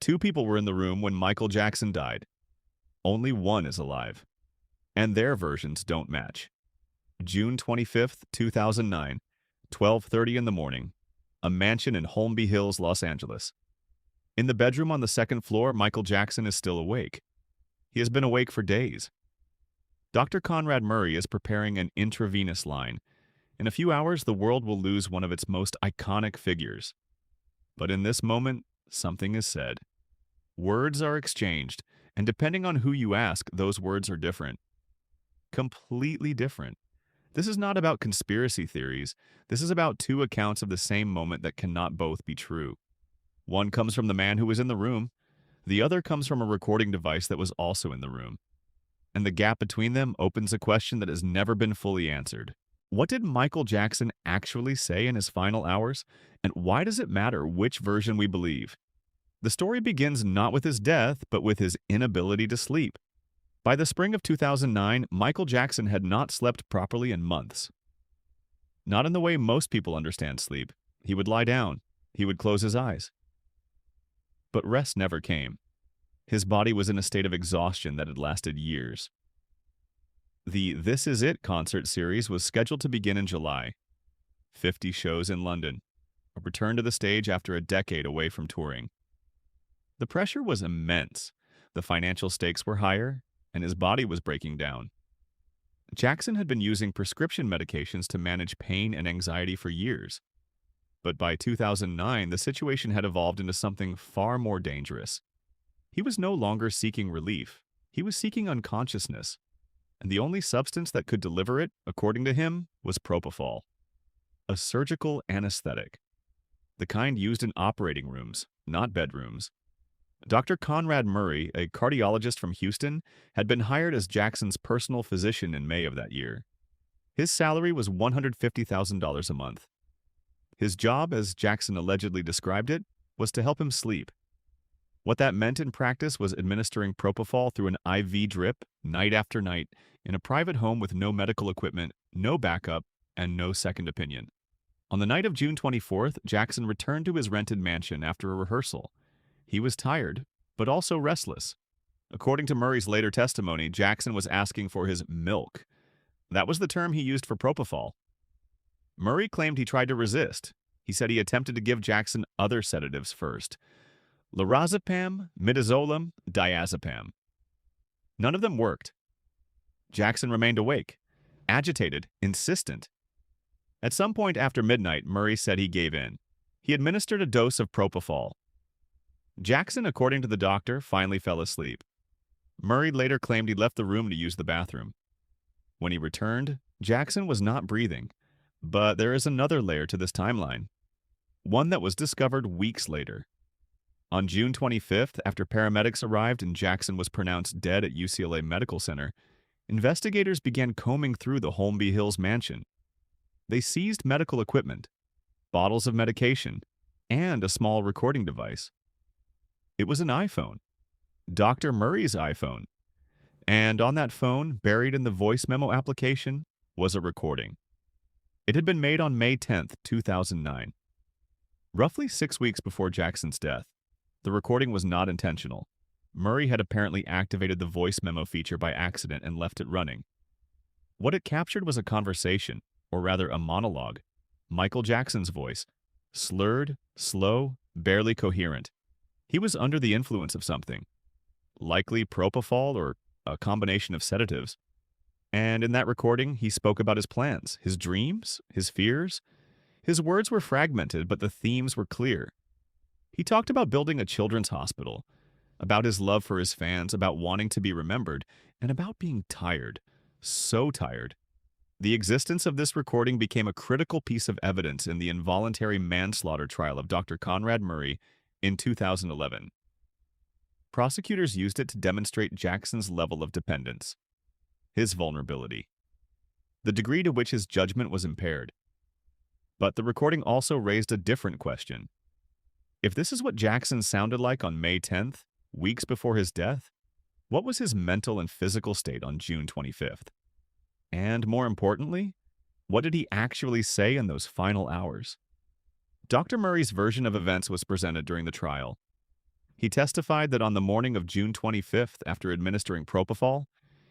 Two people were in the room when Michael Jackson died. Only one is alive, and their versions don't match. June 25th, 2009, 12:30 in the morning, a mansion in Holmby Hills, Los Angeles. In the bedroom on the second floor, Michael Jackson is still awake. He has been awake for days. Dr. Conrad Murray is preparing an intravenous line. In a few hours, the world will lose one of its most iconic figures. But in this moment, something is said. Words are exchanged, and depending on who you ask, those words are different. Completely different. This is not about conspiracy theories. This is about two accounts of the same moment that cannot both be true. One comes from the man who was in the room. The other comes from a recording device that was also in the room. And the gap between them opens a question that has never been fully answered. What did Michael Jackson actually say in his final hours? And why does it matter which version we believe? The story begins not with his death, but with his inability to sleep. By the spring of 2009, Michael Jackson had not slept properly in months. Not in the way most people understand sleep. He would lie down. He would close his eyes. But rest never came. His body was in a state of exhaustion that had lasted years. The This Is It concert series was scheduled to begin in July. 50 shows in London. A return to the stage after a decade away from touring. The pressure was immense. The financial stakes were higher, and his body was breaking down. Jackson had been using prescription medications to manage pain and anxiety for years. But by 2009, the situation had evolved into something far more dangerous. He was no longer seeking relief. He was seeking unconsciousness. And the only substance that could deliver it, according to him, was propofol, a surgical anesthetic, the kind used in operating rooms, not bedrooms. Dr. Conrad Murray, a cardiologist from Houston, had been hired as Jackson's personal physician in May of that year. His salary was $150,000 a month. His job, as Jackson allegedly described it, was to help him sleep. What that meant in practice was administering propofol through an IV drip night after night in a private home with no medical equipment, no backup, and no second opinion. On the night of June 24th, Jackson returned to his rented mansion after a rehearsal. He was tired, but also restless. According to Murray's later testimony, Jackson was asking for his milk. That was the term he used for propofol. Murray claimed he tried to resist. He said he attempted to give Jackson other sedatives first. Lorazepam, midazolam, diazepam. None of them worked. Jackson remained awake, agitated, insistent. At some point after midnight, Murray said he gave in. He administered a dose of propofol. Jackson, according to the doctor, finally fell asleep. Murray later claimed he left the room to use the bathroom. When he returned, Jackson was not breathing. But there is another layer to this timeline, one that was discovered weeks later. On June 25th, after paramedics arrived and Jackson was pronounced dead at UCLA Medical Center, investigators began combing through the Holmby Hills mansion. They seized medical equipment, bottles of medication, and a small recording device. It was an iPhone, Dr. Murray's iPhone. And on that phone, buried in the voice memo application, was a recording. It had been made on May 10th, 2009. Roughly 6 weeks before Jackson's death. The recording was not intentional. Murray had apparently activated the voice memo feature by accident and left it running. What it captured was a conversation, or rather a monologue. Michael Jackson's voice. Slurred, slow, barely coherent. He was under the influence of something. Likely propofol or a combination of sedatives. And in that recording, he spoke about his plans, his dreams, his fears. His words were fragmented, but the themes were clear. He talked about building a children's hospital, about his love for his fans, about wanting to be remembered, and about being tired. So tired. The existence of this recording became a critical piece of evidence in the involuntary manslaughter trial of Dr. Conrad Murray in 2011. Prosecutors used it to demonstrate Jackson's level of dependence, his vulnerability, the degree to which his judgment was impaired. But the recording also raised a different question. If this is what Jackson sounded like on May 10th, weeks before his death, what was his mental and physical state on June 25th? And more importantly, what did he actually say in those final hours? Dr. Murray's version of events was presented during the trial. He testified that on the morning of June 25th, after administering propofol,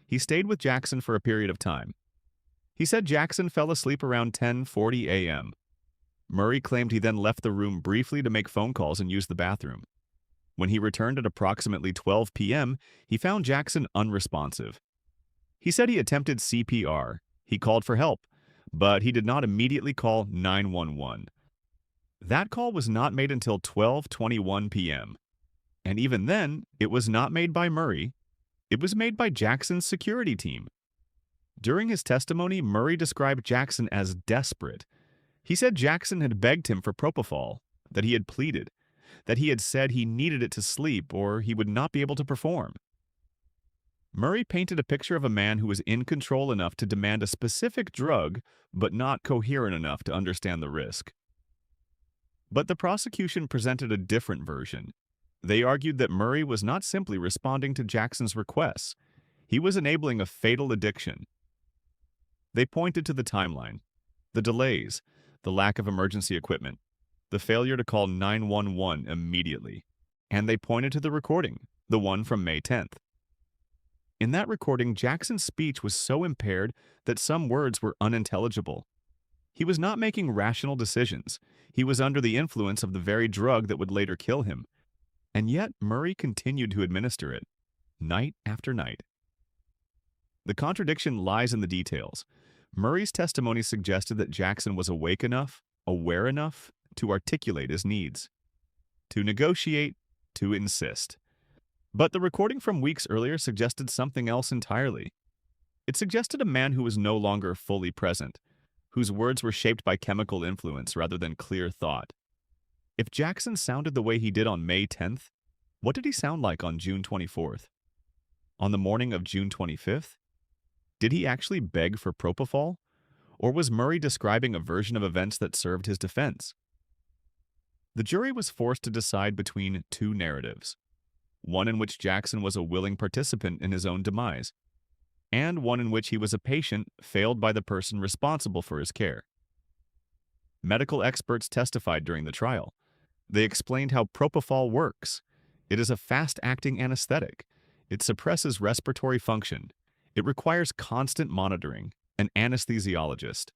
he stayed with Jackson for a period of time. He said Jackson fell asleep around 10:40 a.m. Murray claimed he then left the room briefly to make phone calls and use the bathroom. When he returned at approximately 12 p.m., he found Jackson unresponsive. He said he attempted CPR. He called for help, but he did not immediately call 911. That call was not made until 12:21 p.m. And even then, it was not made by Murray. It was made by Jackson's security team. During his testimony, Murray described Jackson as desperate. He said Jackson had begged him for propofol, that he had pleaded, that he had said he needed it to sleep or he would not be able to perform. Murray painted a picture of a man who was in control enough to demand a specific drug, but not coherent enough to understand the risk. But the prosecution presented a different version. They argued that Murray was not simply responding to Jackson's requests. He was enabling a fatal addiction. They pointed to the timeline, the delays, the lack of emergency equipment, the failure to call 911 immediately, and they pointed to the recording, the one from May 10th. In that recording, Jackson's speech was so impaired that some words were unintelligible. He was not making rational decisions. He was under the influence of the very drug that would later kill him. And yet, Murray continued to administer it, night after night. The contradiction lies in the details. Murray's testimony suggested that Jackson was awake enough, aware enough, to articulate his needs, to negotiate, to insist. But the recording from weeks earlier suggested something else entirely. It suggested a man who was no longer fully present, whose words were shaped by chemical influence rather than clear thought. If Jackson sounded the way he did on May 10th, what did he sound like on June 24th? On the morning of June 25th? Did he actually beg for propofol? Or was Murray describing a version of events that served his defense? The jury was forced to decide between two narratives, one in which Jackson was a willing participant in his own demise, and one in which he was a patient failed by the person responsible for his care. Medical experts testified during the trial. They explained how propofol works. It is a fast-acting anesthetic. It suppresses respiratory function. It requires constant monitoring, an anesthesiologist,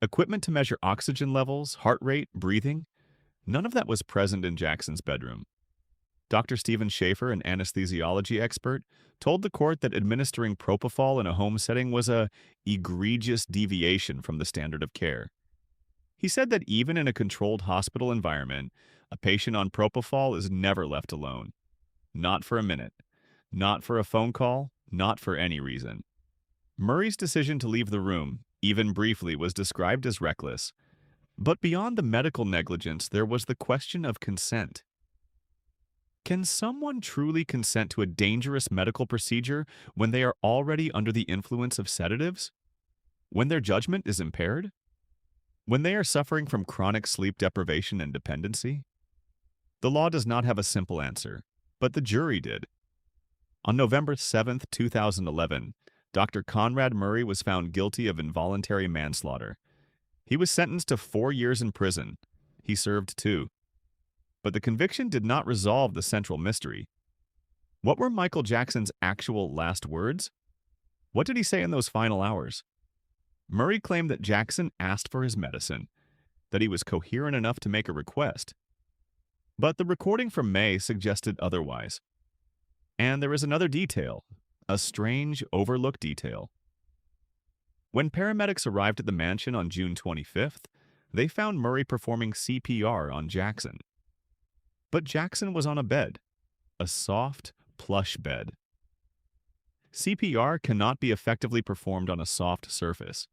equipment to measure oxygen levels, heart rate, breathing. None of that was present in Jackson's bedroom. Dr. Stephen Schaefer, an anesthesiology expert, told the court that administering propofol in a home setting was a egregious deviation from the standard of care. He said that even in a controlled hospital environment, a patient on propofol is never left alone. Not for a minute. Not for a phone call. Not for any reason. Murray's decision to leave the room, even briefly, was described as reckless. But beyond the medical negligence, there was the question of consent. Can someone truly consent to a dangerous medical procedure when they are already under the influence of sedatives? When their judgment is impaired? When they are suffering from chronic sleep deprivation and dependency? The law does not have a simple answer, but the jury did. On November 7, 2011, Dr. Conrad Murray was found guilty of involuntary manslaughter. He was sentenced to 4 years in prison. He served 2. But the conviction did not resolve the central mystery. What were Michael Jackson's actual last words? What did he say in those final hours? Murray claimed that Jackson asked for his medicine, that he was coherent enough to make a request. But the recording from May suggested otherwise. And there is another detail, a strange, overlooked detail. When paramedics arrived at the mansion on June 25th, they found Murray performing CPR on Jackson. But Jackson was on a bed, a soft, plush bed. CPR cannot be effectively performed on a soft surface.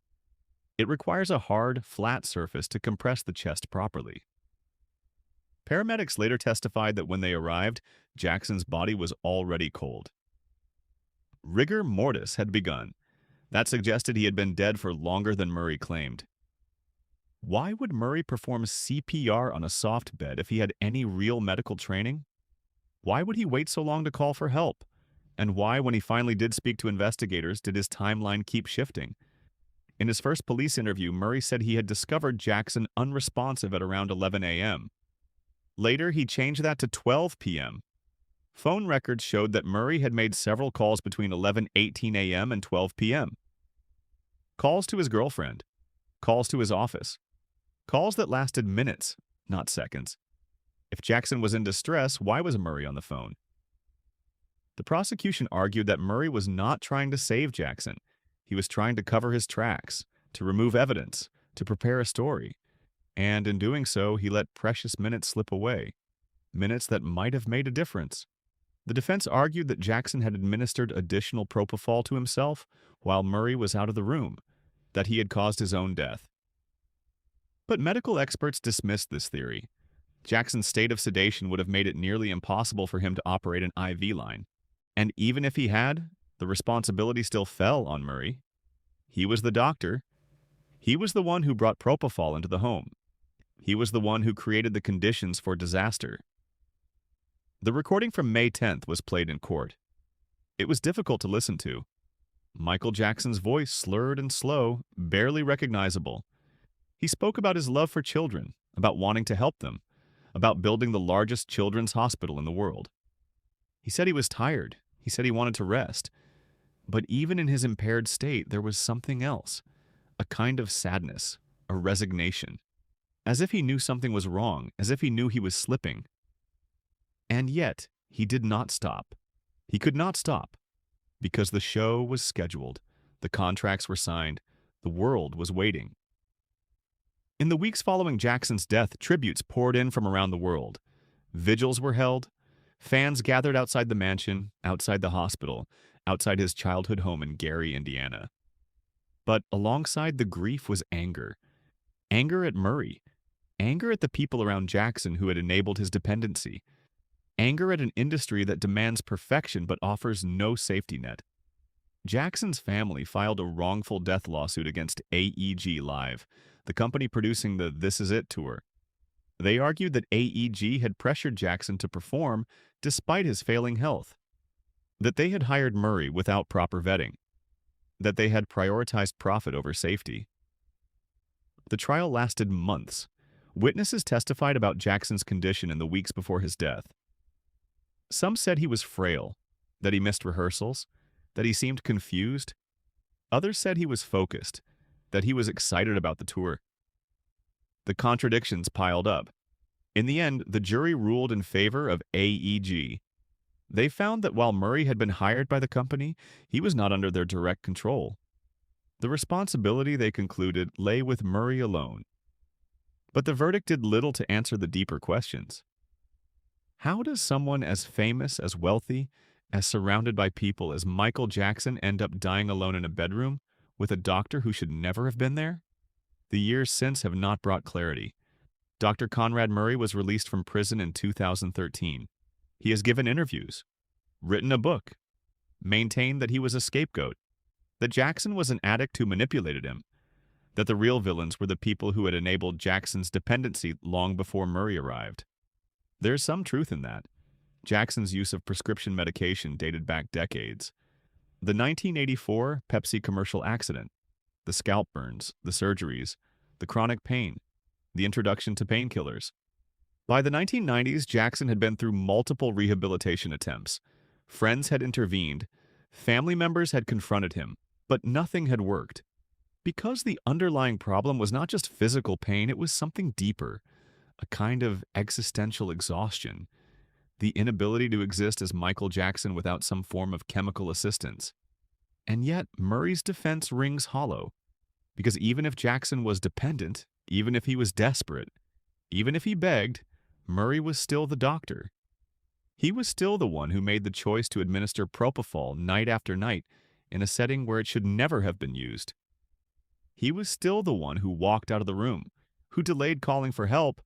It requires a hard, flat surface to compress the chest properly. Paramedics later testified that when they arrived, Jackson's body was already cold. Rigor mortis had begun. That suggested he had been dead for longer than Murray claimed. Why would Murray perform CPR on a soft bed if he had any real medical training? Why would he wait so long to call for help? And why, when he finally did speak to investigators, did his timeline keep shifting? In his first police interview, Murray said he had discovered Jackson unresponsive at around 11 a.m. Later, he changed that to 12 p.m. Phone records showed that Murray had made several calls between 11:18 a.m. and 12 p.m. Calls to his girlfriend, calls to his office, calls that lasted minutes, not seconds. If Jackson was in distress, why was Murray on the phone? The prosecution argued that Murray was not trying to save Jackson. He was trying to cover his tracks, to remove evidence, to prepare a story. And in doing so, he let precious minutes slip away, minutes that might have made a difference. The defense argued that Jackson had administered additional propofol to himself while Murray was out of the room, that he had caused his own death. But medical experts dismissed this theory. Jackson's state of sedation would have made it nearly impossible for him to operate an IV line. And even if he had, the responsibility still fell on Murray. He was the doctor. He was the one who brought propofol into the home. He was the one who created the conditions for disaster. The recording from May 10th was played in court. It was difficult to listen to. Michael Jackson's voice slurred and slow, barely recognizable. He spoke about his love for children, about wanting to help them, about building the largest children's hospital in the world. He said he was tired. He said he wanted to rest. But even in his impaired state, there was something else, a kind of sadness, a resignation, as if he knew something was wrong, as if he knew he was slipping. And yet, he did not stop. He could not stop, because the show was scheduled, the contracts were signed, the world was waiting. In the weeks following Jackson's death, tributes poured in from around the world. Vigils were held. Fans gathered outside the mansion, outside the hospital, outside his childhood home in Gary, Indiana. But alongside the grief was anger. Anger at Murray. Anger at the people around Jackson who had enabled his dependency. Anger at an industry that demands perfection but offers no safety net. Jackson's family filed a wrongful death lawsuit against AEG Live, the company producing the This Is It tour. They argued that AEG had pressured Jackson to perform despite his failing health, that they had hired Murray without proper vetting, that they had prioritized profit over safety. The trial lasted months. Witnesses testified about Jackson's condition in the weeks before his death. Some said he was frail, that he missed rehearsals, that he seemed confused. Others said he was focused, that he was excited about the tour. The contradictions piled up. In the end, the jury ruled in favor of AEG. They found that while Murray had been hired by the company, he was not under their direct control. The responsibility, they concluded, lay with Murray alone. But the verdict did little to answer the deeper questions. How does someone as famous, as wealthy, as surrounded by people as Michael Jackson end up dying alone in a bedroom with a doctor who should never have been there? The years since have not brought clarity. Dr. Conrad Murray was released from prison in 2013. He has given interviews, written a book, maintained that he was a scapegoat, that Jackson was an addict who manipulated him, that the real villains were the people who had enabled Jackson's dependency long before Murray arrived. There's some truth in that. Jackson's use of prescription medication dated back decades. The 1984 Pepsi commercial accident, the scalp burns, the surgeries, the chronic pain, the introduction to painkillers. By the 1990s, Jackson had been through multiple rehabilitation attempts. Friends had intervened. Family members had confronted him, but nothing had worked. Because the underlying problem was not just physical pain, it was something deeper, a kind of existential exhaustion, the inability to exist as Michael Jackson without some form of chemical assistance. And yet, Murray's defense rings hollow, because even if Jackson was dependent, even if he was desperate, even if he begged, Murray was still the doctor. He was still the one who made the choice to administer propofol night after night in a setting where it should never have been used. He was still the one who walked out of the room, who delayed calling for help,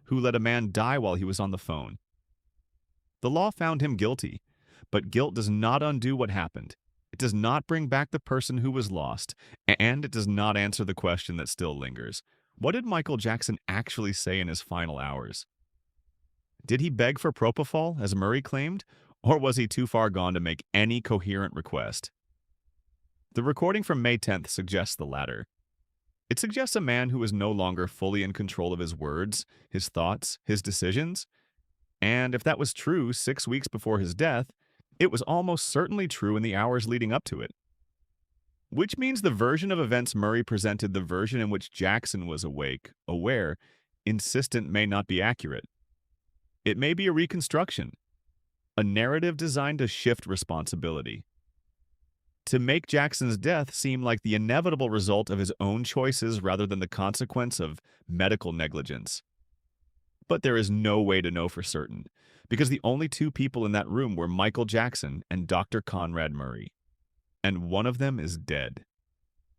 who let a man die while he was on the phone. The law found him guilty, but guilt does not undo what happened. It does not bring back the person who was lost, and it does not answer the question that still lingers. What did Michael Jackson actually say in his final hours? Did he beg for propofol, as Murray claimed, or was he too far gone to make any coherent request? The recording from May 10th suggests the latter. It suggests a man who is no longer fully in control of his words, his thoughts, his decisions. And if that was true 6 weeks before his death, it was almost certainly true in the hours leading up to it. Which means the version of events Murray presented, the version in which Jackson was awake, aware, insistent, may not be accurate. It may be a reconstruction, a narrative designed to shift responsibility, to make Jackson's death seem like the inevitable result of his own choices rather than the consequence of medical negligence. But there is no way to know for certain, because the only two people in that room were Michael Jackson and Dr. Conrad Murray. And one of them is dead.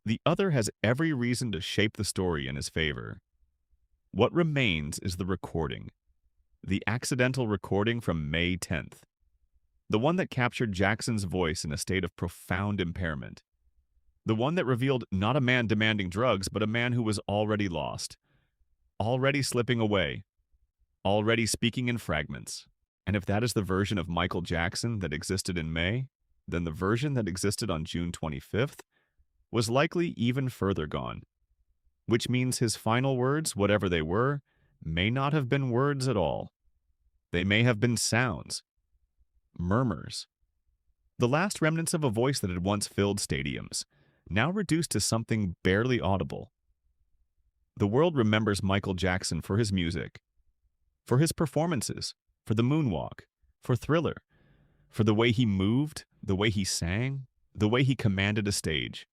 The other has every reason to shape the story in his favor. What remains is the recording, the accidental recording from May 10th, the one that captured Jackson's voice in a state of profound impairment, the one that revealed not a man demanding drugs, but a man who was already lost, already slipping away, already speaking in fragments. And if that is the version of Michael Jackson that existed in May, then the version that existed on June 25th was likely even further gone, which means his final words, whatever they were, may not have been words at all. They may have been sounds, murmurs, the last remnants of a voice that had once filled stadiums, now reduced to something barely audible. The world remembers Michael Jackson for his music, for his performances, for the moonwalk, for Thriller, for the way he moved, the way he sang, the way he commanded a stage.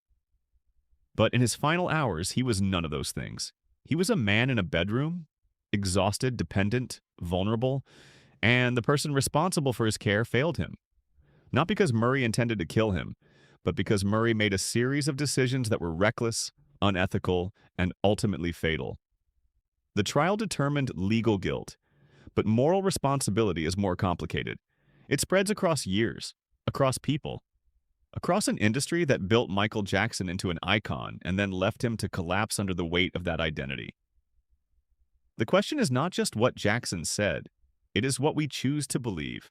But in his final hours, he was none of those things. He was a man in a bedroom, exhausted, dependent, vulnerable, and the person responsible for his care failed him. Not because Murray intended to kill him, but because Murray made a series of decisions that were reckless, unethical, and ultimately fatal. The trial determined legal guilt, but moral responsibility is more complicated. It spreads across years, across people, across an industry that built Michael Jackson into an icon and then left him to collapse under the weight of that identity. The question is not just what Jackson said, it is what we choose to believe.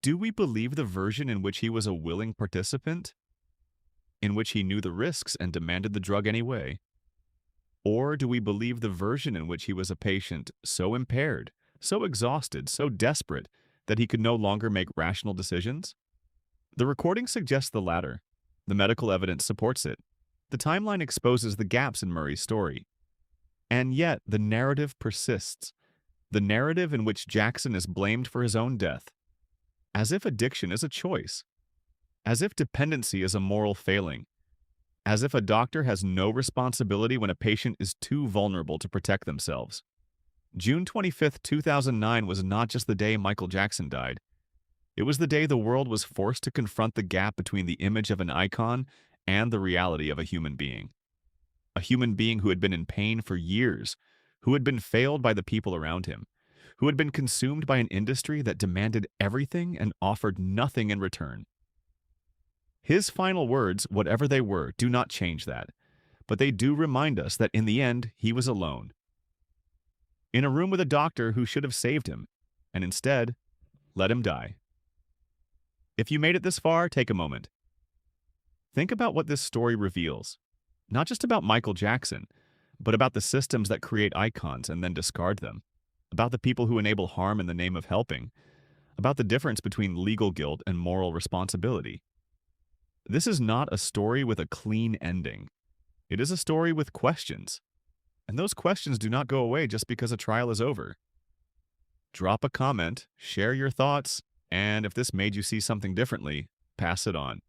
Do we believe the version in which he was a willing participant, in which he knew the risks and demanded the drug anyway? Or do we believe the version in which he was a patient so impaired, so exhausted, so desperate that he could no longer make rational decisions? The recording suggests the latter. The medical evidence supports it. The timeline exposes the gaps in Murray's story. And yet, the narrative persists. The narrative in which Jackson is blamed for his own death. As if addiction is a choice. As if dependency is a moral failing. As if a doctor has no responsibility when a patient is too vulnerable to protect themselves. June 25, 2009 was not just the day Michael Jackson died. It was the day the world was forced to confront the gap between the image of an icon and the reality of a human being. A human being who had been in pain for years, who had been failed by the people around him, who had been consumed by an industry that demanded everything and offered nothing in return. His final words, whatever they were, do not change that, but they do remind us that in the end, he was alone. In a room with a doctor who should have saved him, and instead, let him die. If you made it this far, take a moment. Think about what this story reveals. Not just about Michael Jackson, but about the systems that create icons and then discard them. About the people who enable harm in the name of helping. About the difference between legal guilt and moral responsibility. This is not a story with a clean ending. It is a story with questions. And those questions do not go away just because a trial is over. Drop a comment, share your thoughts, and if this made you see something differently, pass it on.